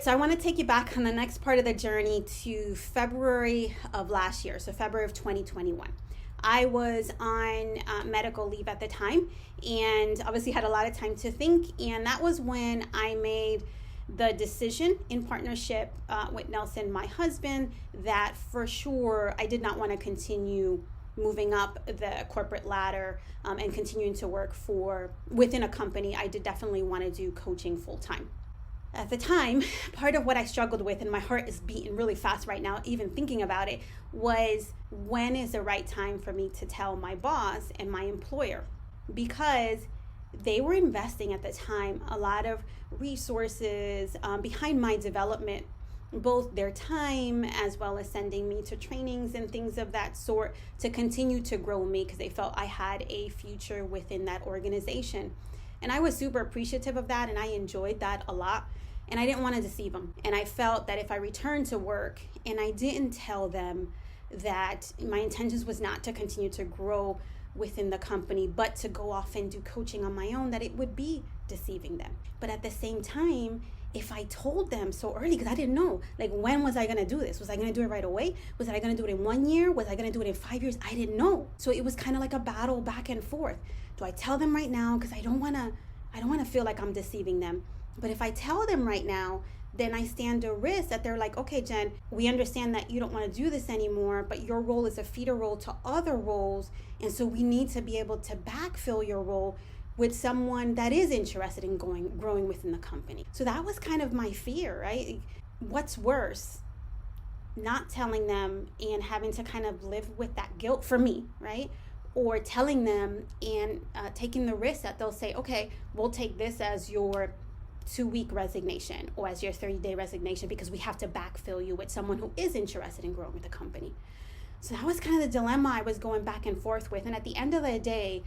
So I want to take you back on the next part of the journey to February of last year, so February of 2021. I was on medical leave at the time and obviously had a lot of time to think, and that was when I made the decision in partnership with Nelson, my husband, that for sure I did not want to continue moving up the corporate ladder and continuing to work within a company. I did definitely want to do coaching full time. At the time, part of what I struggled with, and my heart is beating really fast right now, even thinking about it, was when is the right time for me to tell my boss and my employer? Because they were investing at the time a lot of resources behind my development, both their time as well as sending me to trainings and things of that sort to continue to grow me, because they felt I had a future within that organization. And I was super appreciative of that, and I enjoyed that a lot. And I didn't want to deceive them. And I felt that if I returned to work and I didn't tell them that my intentions was not to continue to grow within the company, but to go off and do coaching on my own, that it would be deceiving them. But at the same time, if I told them so early, because I didn't know, like, when was I going to do this? Was I going to do it right away? Was I going to do it in 1 year? Was I going to do it in 5 years? I didn't know. So it was kind of like a battle back and forth. Do I tell them right now? Because I don't want to feel like I'm deceiving them. But if I tell them right now, then I stand a risk that they're like, okay, Jen, we understand that you don't want to do this anymore, but your role is a feeder role to other roles. And so we need to be able to backfill your role with someone that is interested in growing within the company. So that was kind of my fear, right? What's worse? Not telling them and having to kind of live with that guilt for me, right? Or telling them and taking the risk that they'll say, okay, we'll take this as your 2-week resignation or as your 30-day resignation because we have to backfill you with someone who is interested in growing with the company. So that was kind of the dilemma I was going back and forth with. And at the end of the day,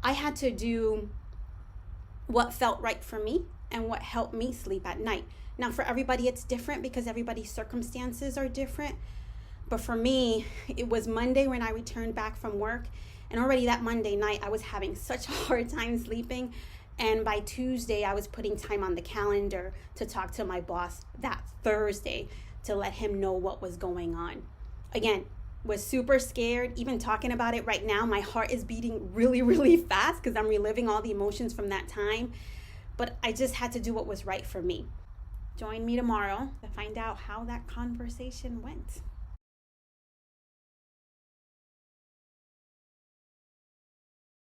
I had to do what felt right for me and what helped me sleep at night. Now, for everybody, it's different because everybody's circumstances are different. But for me, it was Monday when I returned back from work. And already that Monday night, I was having such a hard time sleeping. And by Tuesday, I was putting time on the calendar to talk to my boss that Thursday to let him know what was going on. Again, was super scared. Even talking about it right now, my heart is beating really, really fast because I'm reliving all the emotions from that time. But I just had to do what was right for me. Join me tomorrow to find out how that conversation went.